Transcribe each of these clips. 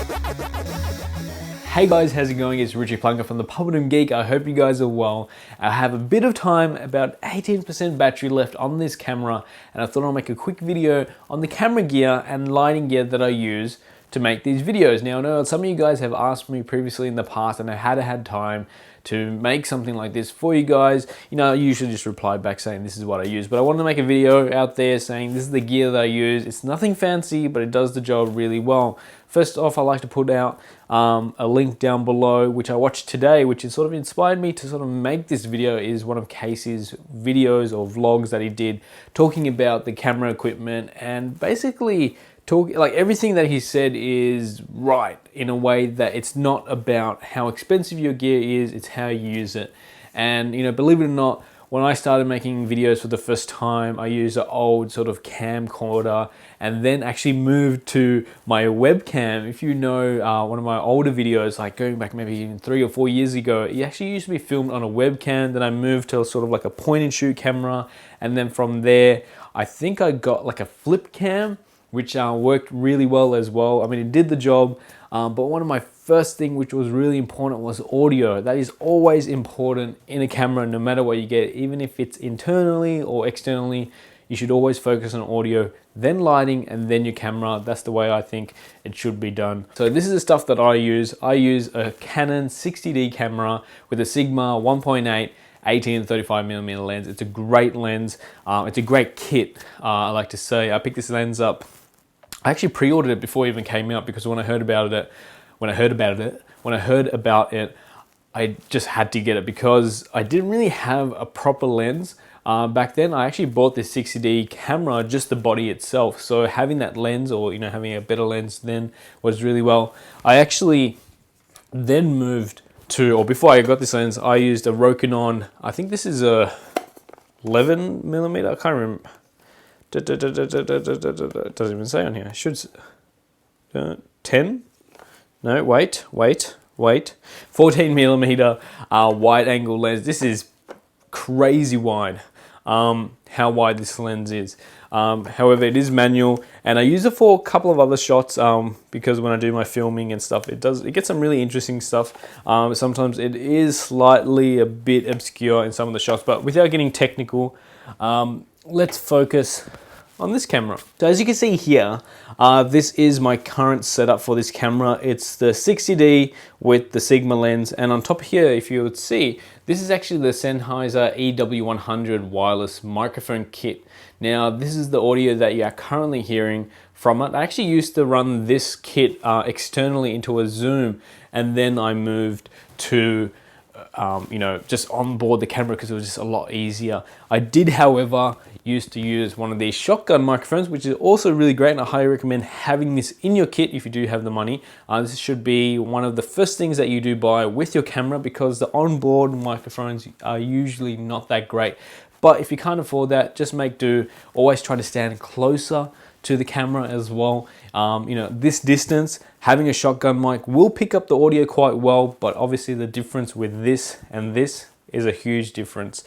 Hey guys, how's it going? It's Ritchie Plunkett from the Puppet Geek. I hope you guys are well. I have a bit of time, about 18% battery left on this camera, and I thought I'll make a quick video on the camera gear and lighting gear that I use to make these videos. Now I know some of you guys have asked me previously in the past and I hadn't had time to make something like this for you guys. You know, I usually just reply back saying this is what I use, but I wanted to make a video out there saying this is the gear that I use. It's nothing fancy, but it does the job really well. First off, I like to put out a link down below, which I watched today, which has sort of inspired me to sort of make this video, is one of Casey's videos or vlogs that he did talking about the camera equipment, and basically like everything that he said is right in a way that it's not about how expensive your gear is, it's how you use it. And you know, believe it or not, when I started making videos for the first time, I used an old sort of camcorder and then actually moved to my webcam. If you know one of my older videos, like going back maybe even 3 or 4 years ago, it actually used to be filmed on a webcam. Then I moved to sort of like a point and shoot camera. And then from there, I think I got like a flip cam, which worked really well as well. I mean, it did the job, but one of my first thing which was really important was audio. That is always important in a camera, no matter what you get, even if it's internally or externally. You should always focus on audio, then lighting, and then your camera. That's the way I think it should be done. So this is the stuff that I use. I use a Canon 60D camera with a Sigma 1.8 18-35mm lens. It's a great lens. It's a great kit, I like to say. I picked this lens up. I actually pre-ordered it before it even came out, because when I heard about it, I just had to get it because I didn't really have a proper lens. Back then, I actually bought this 60D camera, just the body itself. So having that lens, or you know, having a better lens then, was really well. I actually then moved to, or before I got this lens, I used a Rokinon. I think this is a 11mm. I can't remember. It doesn't even say on here. It should 10. No, wait. 14mm wide angle lens. This is crazy wide. How wide this lens is. However, it is manual, and I use it for a couple of other shots because when I do my filming and stuff, it gets some really interesting stuff. Sometimes it is slightly a bit obscure in some of the shots, but without getting technical, let's focus on this camera. So as you can see here, this is my current setup for this camera. It's the 60D with the Sigma lens, and on top here, if you would see, this is actually the Sennheiser EW100 wireless microphone kit. Now, this is the audio that you are currently hearing from it. I actually used to run this kit externally into a Zoom, and then I moved to you know, just on board the camera because it was just a lot easier. I did, however, used to use one of these shotgun microphones, which is also really great, and I highly recommend having this in your kit if you do have the money. This should be one of the first things that you do buy with your camera, because the onboard microphones are usually not that great. But if you can't afford that, just make do. Always try to stand closer to the camera as well. You know, this distance, having a shotgun mic will pick up the audio quite well, but obviously the difference with this and this is a huge difference.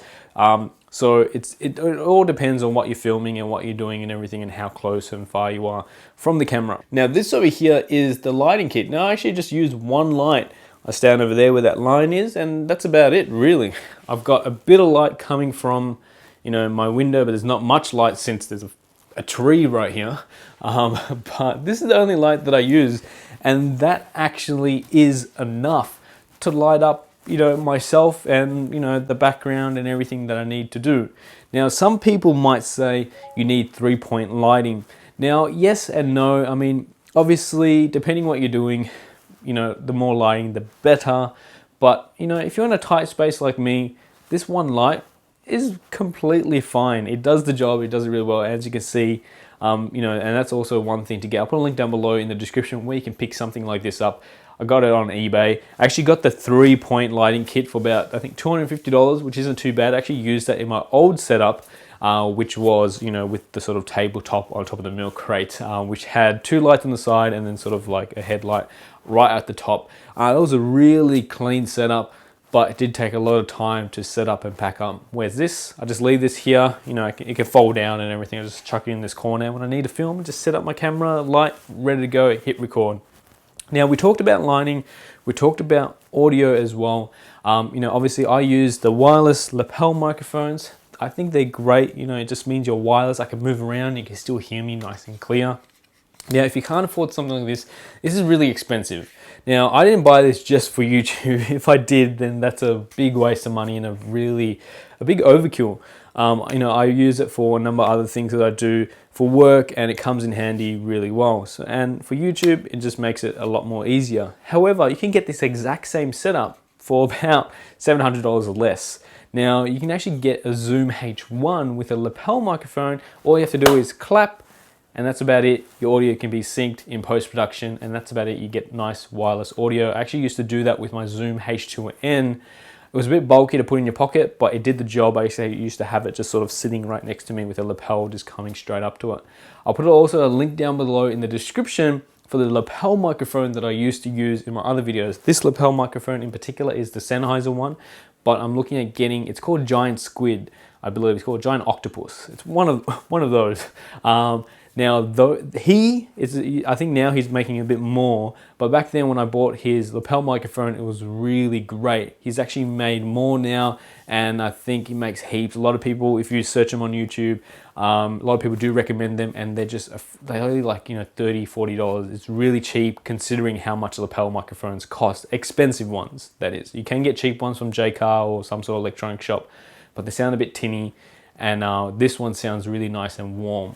So it all depends on what you're filming and what you're doing and everything, and how close and far you are from the camera. Now this over here is the lighting kit. Now I actually just use one light. I stand over there where that line is, and that's about it really. I've got a bit of light coming from, you know, my window, but there's not much light since there's a tree right here. But this is the only light that I use, and that actually is enough to light up, you know, myself and, you know, the background and everything that I need to do. Now, some people might say you need 3-point lighting. Now, yes and no. I mean, obviously, depending what you're doing, you know, the more lighting, the better. But, you know, if you're in a tight space like me, this one light is completely fine. It does the job. It does it really well, as you can see. You know, and that's also one thing to get. I'll put a link down below in the description where you can pick something like this up. I got it on eBay. I actually got the 3-point lighting kit for about, I think, $250, which isn't too bad. I actually used that in my old setup, which was, you know, with the sort of tabletop on top of the milk crate, which had 2 lights on the side and then sort of like a headlight right at the top. That was a really clean setup, but it did take a lot of time to set up and pack up. Whereas this, I just leave this here, you know, it can fold down and everything. I just chuck it in this corner. When I need to film, just set up my camera, light, ready to go, hit record. Now we talked about lighting, we talked about audio as well. Obviously I use the wireless lapel microphones. I think they're great. It just means you're wireless. I can move around, you can still hear me nice and clear. Now, if you can't afford something like this is really expensive. Now, I didn't buy this just for YouTube. If I did, then that's a big waste of money and a big overkill. I use it for a number of other things that I do for work, and it comes in handy really well. And for YouTube, it just makes it a lot more easier. However, you can get this exact same setup for about $700 or less. Now, you can actually get a Zoom H1 with a lapel microphone. All you have to do is clap, and that's about it. Your audio can be synced in post-production, and that's about it. You get nice wireless audio. I actually used to do that with my Zoom H2N. It was a bit bulky to put in your pocket, but it did the job. I used to have it just sort of sitting right next to me with a lapel just coming straight up to it. I'll put also a link down below in the description for the lapel microphone that I used to use in my other videos. This lapel microphone in particular is the Sennheiser one, but I'm looking at getting, it's called Giant Squid, I believe. It's called Giant Octopus. It's one of those. Now, though I think now he's making a bit more, but back then when I bought his lapel microphone, it was really great. He's actually made more now, and I think he makes heaps. A lot of people, if you search them on YouTube, a lot of people do recommend them, and they're only like, $30, $40. It's really cheap considering how much lapel microphones cost. Expensive ones, that is. You can get cheap ones from J-Car or some sort of electronic shop, but they sound a bit tinny, and this one sounds really nice and warm.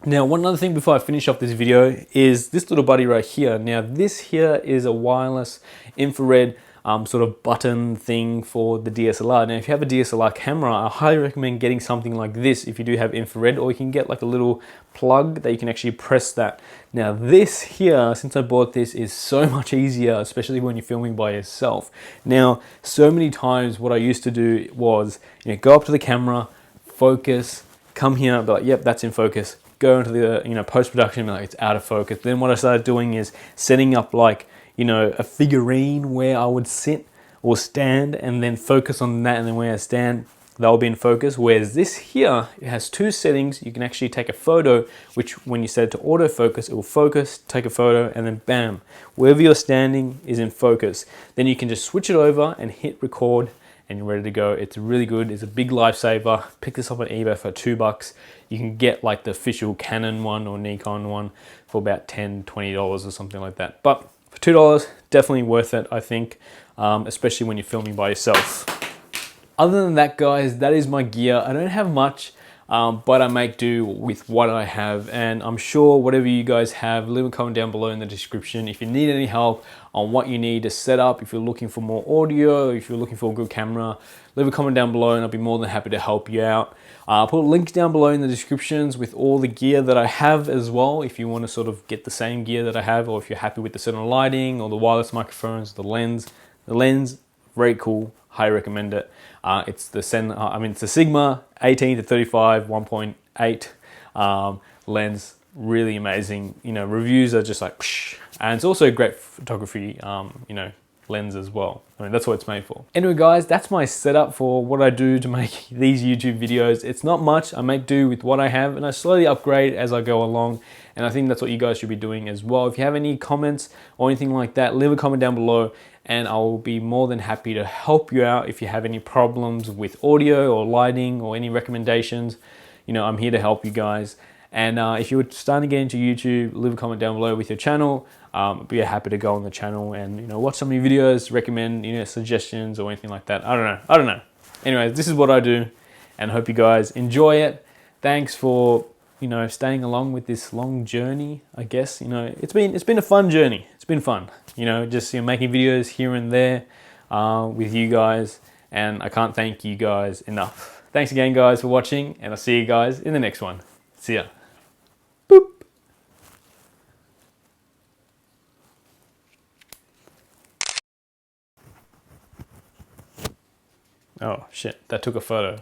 Now, one other thing before I finish off this video is this little buddy right here. Now, this here is a wireless infrared sort of button thing for the DSLR. Now, if you have a DSLR camera, I highly recommend getting something like this if you do have infrared, or you can get like a little plug that you can actually press that. Now, this here, since I bought this, is so much easier, especially when you're filming by yourself. Now, so many times what I used to do was, go up to the camera, focus, come here, be like, yep, that's in focus. Go into the post-production, like it's out of focus. Then what I started doing is setting up like a figurine where I would sit or stand, and then focus on that, and then where I stand, that'll be in focus. Whereas this here, it has two settings. You can actually take a photo, which when you set it to autofocus, it will focus, take a photo, and then bam, wherever you're standing is in focus. Then you can just switch it over and hit record, and you're ready to go. It's really good. It's a big lifesaver. Pick this up on eBay for $2. You can get like the official Canon one or Nikon one for about $10, $20 or something like that. But for $2, definitely worth it, I think, especially when you're filming by yourself. Other than that, guys, that is my gear. I don't have much, but I make do with what I have, and I'm sure whatever you guys have, leave a comment down below in the description. If you need any help on what you need to set up, if you're looking for more audio, if you're looking for a good camera, leave a comment down below and I'll be more than happy to help you out. I'll put links down below in the descriptions with all the gear that I have as well, if you want to sort of get the same gear that I have, or if you're happy with the certain lighting or the wireless microphones, the lens. The lens, very cool, highly recommend it. It's the Sigma 18 to 35 1.8 lens, really amazing. Reviews are just like psh, and it's also a great photography lens as well. I mean, that's what it's made for. Anyway, guys, that's my setup for what I do to make these YouTube videos. It's not much. I make do with what I have, and I slowly upgrade as I go along, and I think that's what you guys should be doing as well. If you have any comments or anything like that, leave a comment down below, and I will be more than happy to help you out if you have any problems with audio or lighting or any recommendations. I'm here to help you guys. And if you're starting to get into YouTube, leave a comment down below with your channel. I'd be happy to go on the channel and watch some of your videos, recommend suggestions or anything like that. I don't know. Anyways, this is what I do, and I hope you guys enjoy it. Thanks for staying along with this long journey. I guess it's been a fun journey. It's been fun. Just making videos here and there with you guys, and I can't thank you guys enough. Thanks again, guys, for watching, and I'll see you guys in the next one. See ya. Boop. Oh shit, that took a photo.